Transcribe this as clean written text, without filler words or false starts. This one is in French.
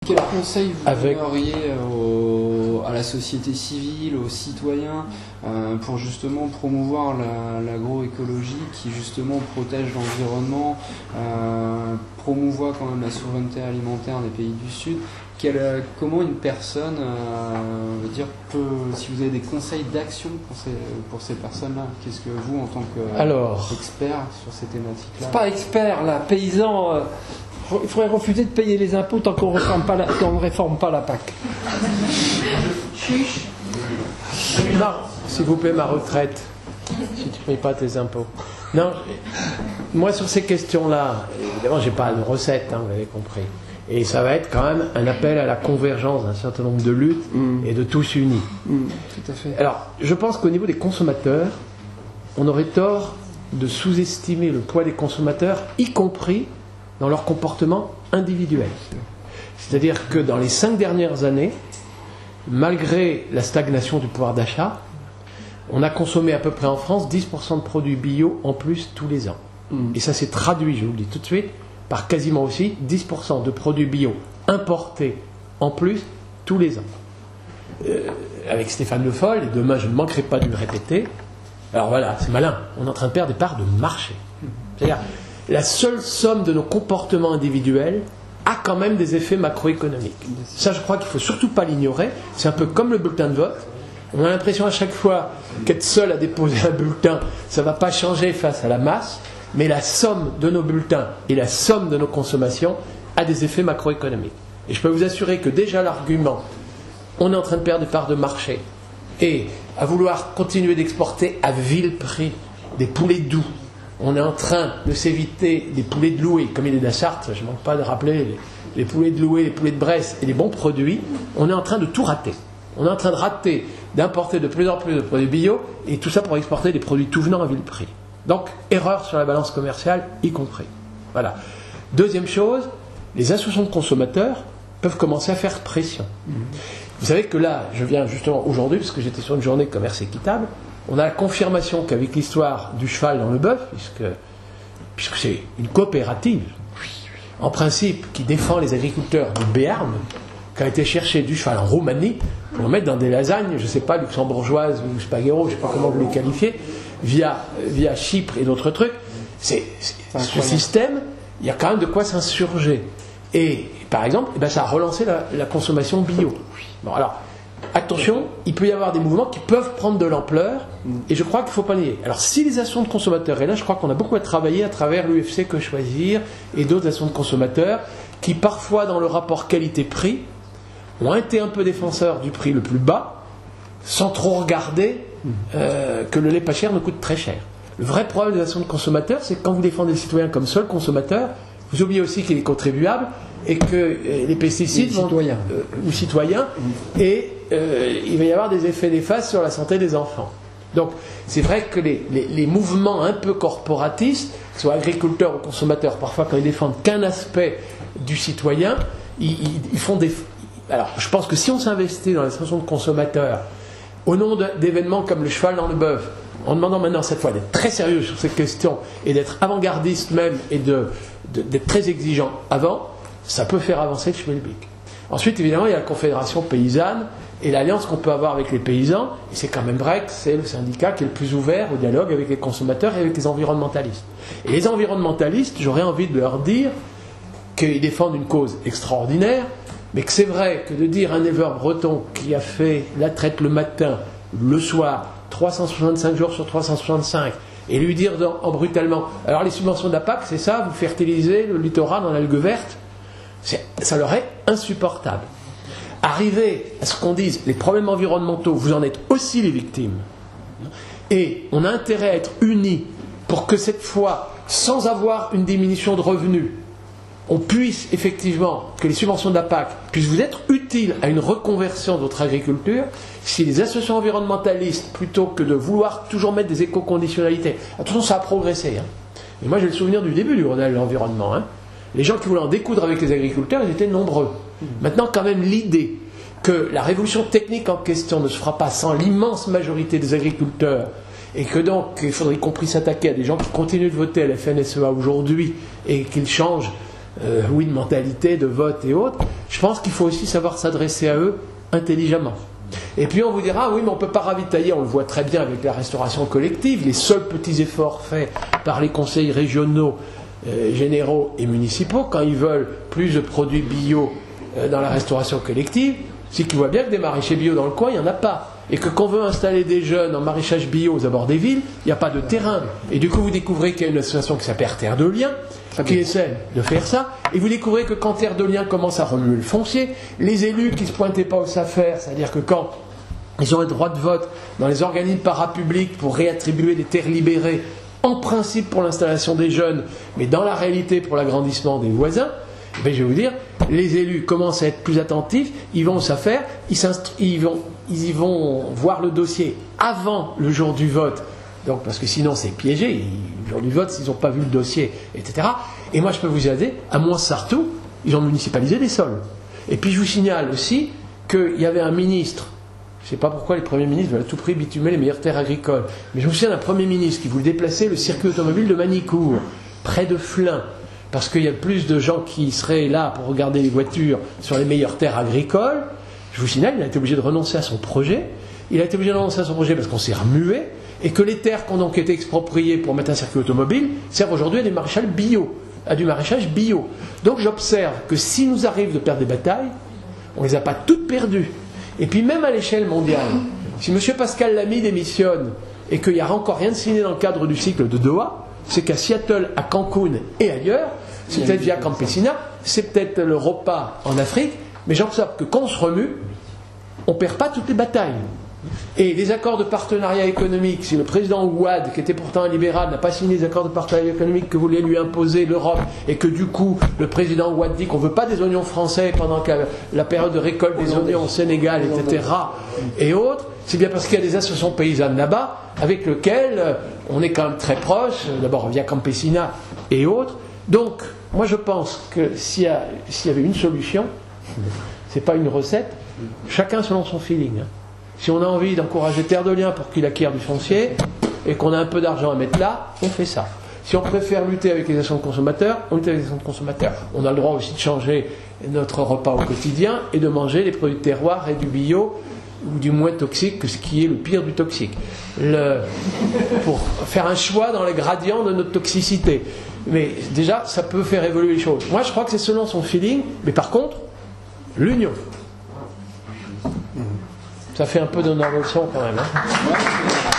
Quel conseil vous donneriez à la société civile, aux citoyens, pour justement promouvoir l'agroécologie qui justement protège l'environnement, promouvoit quand même la souveraineté alimentaire des pays du Sud? Comment une personne peut, si vous avez des conseils d'action pour ces personnes-là, qu'est-ce que vous, en tant qu'expert sur ces thématiques-là? Pas expert, là, paysan, il faudrait refuser de payer les impôts tant qu'on ne réforme pas la PAC. Non, s'il vous plaît, ma retraite, si tu ne payes pas tes impôts. Non, moi sur ces questions-là, évidemment, j'ai pas de recette, vous l'avez compris. Et ça va être quand même un appel à la convergence d'un certain nombre de luttes et de tous unis. Tout à fait. Alors, je pense qu'au niveau des consommateurs, on aurait tort de sous-estimer le poids des consommateurs, y compris dans leur comportement individuel. C'est-à-dire que dans les 5 dernières années, malgré la stagnation du pouvoir d'achat, on a consommé à peu près en France 10% de produits bio en plus tous les ans. Et ça s'est traduit, je vous le dis tout de suite, par quasiment aussi 10% de produits bio importés en plus tous les ans. Avec Stéphane Le Foll, et demain je ne manquerai pas de le répéter, alors voilà, c'est malin, on est en train de perdre des parts de marché. C'est-à-dire, la seule somme de nos comportements individuels a quand même des effets macroéconomiques. Ça, je crois qu'il ne faut surtout pas l'ignorer. C'est un peu comme le bulletin de vote. On a l'impression à chaque fois qu'être seul à déposer un bulletin, ça ne va pas changer face à la masse. Mais la somme de nos bulletins et la somme de nos consommations a des effets macroéconomiques. Et je peux vous assurer que déjà l'argument, on est en train de perdre des parts de marché, et à vouloir continuer d'exporter à vil prix des poulets doux, on est en train de s'éviter des poulets de Loué, comme il est de la Sarthe, je ne manque pas de rappeler les poulets de Loué, les poulets de Bresse et les bons produits, on est en train de tout rater. On est en train de rater, d'importer de plus en plus de produits bio, et tout ça pour exporter des produits tout venant à vil prix. Donc, erreur sur la balance commerciale, y compris. Voilà. Deuxième chose, les associations de consommateurs peuvent commencer à faire pression. Vous savez que là, je viens justement aujourd'hui, parce que j'étais sur une journée de commerce équitable, on a la confirmation qu'avec l'histoire du cheval dans le bœuf, puisque c'est une coopérative, en principe, qui défend les agriculteurs du Béarn, qui a été chercher du cheval en Roumanie pour le mettre dans des lasagnes, je ne sais pas, luxembourgeoises ou spaghetto, je ne sais pas comment vous les qualifiez, via Chypre et d'autres trucs. Ce système, il y a quand même de quoi s'insurger. Et par exemple, ça a relancé la consommation bio. Bon, alors, attention, il peut y avoir des mouvements qui peuvent prendre de l'ampleur, et je crois qu'il ne faut pas nier. Alors, si les associations de consommateurs, et là je crois qu'on a beaucoup à travailler à travers l'UFC Que Choisir et d'autres associations de consommateurs, qui parfois dans le rapport qualité-prix ont été un peu défenseurs du prix le plus bas, sans trop regarder que le lait pas cher ne coûte très cher. Le vrai problème des associations de consommateurs, c'est que quand vous défendez les citoyens comme seuls consommateurs, vous oubliez aussi qu'il est contribuable et que les pesticides vont ou citoyens, et il va y avoir des effets néfastes sur la santé des enfants. Donc c'est vrai que les mouvements un peu corporatistes, soit agriculteurs ou consommateurs, parfois quand ils défendent qu'un aspect du citoyen, ils font des... Alors je pense que si on s'investit dans les associations de consommateurs au nom d'événements comme le cheval dans le bœuf, en demandant maintenant cette fois d'être très sérieux sur ces questions et d'être avant-gardiste même et d'être très exigeant avant, ça peut faire avancer le schmilblick. Ensuite, évidemment, il y a la Confédération paysanne et l'alliance qu'on peut avoir avec les paysans, et c'est quand même vrai que c'est le syndicat qui est le plus ouvert au dialogue avec les consommateurs et avec les environnementalistes. Et les environnementalistes, j'aurais envie de leur dire qu'ils défendent une cause extraordinaire, mais que c'est vrai que de dire à un éleveur breton qui a fait la traite le matin, le soir, 365 jours sur 365, et lui dire brutalement, alors les subventions de la PAC, c'est ça, vous fertilisez le littoral dans l'algue verte, ça leur est insupportable. Arriver à ce qu'on dise, les problèmes environnementaux, vous en êtes aussi les victimes, et on a intérêt à être unis pour que cette fois, sans avoir une diminution de revenus, on puisse effectivement, que les subventions de la PAC puissent vous être utiles à une reconversion de votre agriculture, si les associations environnementalistes, plutôt que de vouloir toujours mettre des éco-conditionnalités, attention, ça a progressé. Et moi j'ai le souvenir du début du Grenelle de l'environnement. Les gens qui voulaient en découdre avec les agriculteurs, ils étaient nombreux. Maintenant, quand même, l'idée que la révolution technique en question ne se fera pas sans l'immense majorité des agriculteurs, et que donc il faudrait y compris s'attaquer à des gens qui continuent de voter à la FNSEA aujourd'hui, et qu'ils changent de mentalité, de vote et autres, je je pense qu'il faut aussi savoir s'adresser à eux intelligemment. Et puis on vous dira, oui, mais on ne peut pas ravitailler, on le voit très bien avec la restauration collective, les seuls petits efforts faits par les conseils régionaux, généraux et municipaux, quand ils veulent plus de produits bio dans la restauration collective, c'est qu'ils voient bien que des maraîchers bio dans le coin, il n'y en a pas. Et que quand on veut installer des jeunes en maraîchage bio aux abords des villes, il n'y a pas de terrain. Et du coup, vous découvrez qu'il y a une association qui s'appelle Terre de Liens, qui essaie de faire ça. Et vous découvrez que quand Terre de Liens commence à remuer le foncier, les élus qui ne se pointaient pas au SAFER, c'est-à-dire que quand ils ont le droit de vote dans les organismes parapublics pour réattribuer des terres libérées, en principe pour l'installation des jeunes, mais dans la réalité pour l'agrandissement des voisins, ben je vais vous dire, les élus commencent à être plus attentifs, ils vont au SAFER, ils y vont voir le dossier avant le jour du vote, donc, parce que sinon c'est piégé, le jour du vote, s'ils n'ont pas vu le dossier, etc. Et moi je peux vous dire, à Mouans-Sartoux, ils ont municipalisé des sols. Et puis je vous signale aussi qu'il y avait un ministre, je ne sais pas pourquoi les premiers ministres veulent à tout prix bitumer les meilleures terres agricoles, mais je me souviens d'un premier ministre qui voulait déplacer le circuit automobile de Manicourt, près de Flins, parce qu'il y a plus de gens qui seraient là pour regarder les voitures sur les meilleures terres agricoles. Je vous signale, il a été obligé de renoncer à son projet. Il a été obligé de renoncer à son projet parce qu'on s'est remué, et que les terres qui ont donc été expropriées pour mettre un circuit automobile servent aujourd'hui à du maraîchage bio. Donc j'observe que s'il nous arrive de perdre des batailles, on ne les a pas toutes perdues. Et puis même à l'échelle mondiale, si M. Pascal Lamy démissionne et qu'il n'y a encore rien de signé dans le cadre du cycle de Doha, c'est qu'à Seattle, à Cancun et ailleurs, c'est peut-être via Campesina, c'est peut-être le repas en Afrique, mais j'observe que quand on se remue, on ne perd pas toutes les batailles. Et les accords de partenariat économique, si le président Ouad, qui était pourtant un libéral, n'a pas signé les accords de partenariat économique que voulait lui imposer l'Europe, et que du coup, le président Ouad dit qu'on ne veut pas des oignons français pendant la période de récolte des oignons au Sénégal, etc., et autres, c'est bien parce qu'il y a des associations paysannes là-bas, avec lesquelles on est quand même très proche, d'abord via Campesina et autres. Donc, moi je pense que s'il y avait une solution, c'est pas une recette, chacun selon son feeling. Si on a envie d'encourager Terre de Liens pour qu'il acquiert du foncier, et qu'on a un peu d'argent à mettre là, on fait ça. Si on préfère lutter avec les associations de consommateurs, on lutte avec les associations de consommateurs. On a le droit aussi de changer notre repas au quotidien et de manger les produits de terroir et du bio, ou du moins toxique que ce qui est le pire du toxique. Pour faire un choix dans les gradients de notre toxicité. Mais déjà, ça peut faire évoluer les choses. Moi, je crois que c'est selon son feeling, mais par contre, l'union. Ça fait un peu d'honorable quand même. Hein.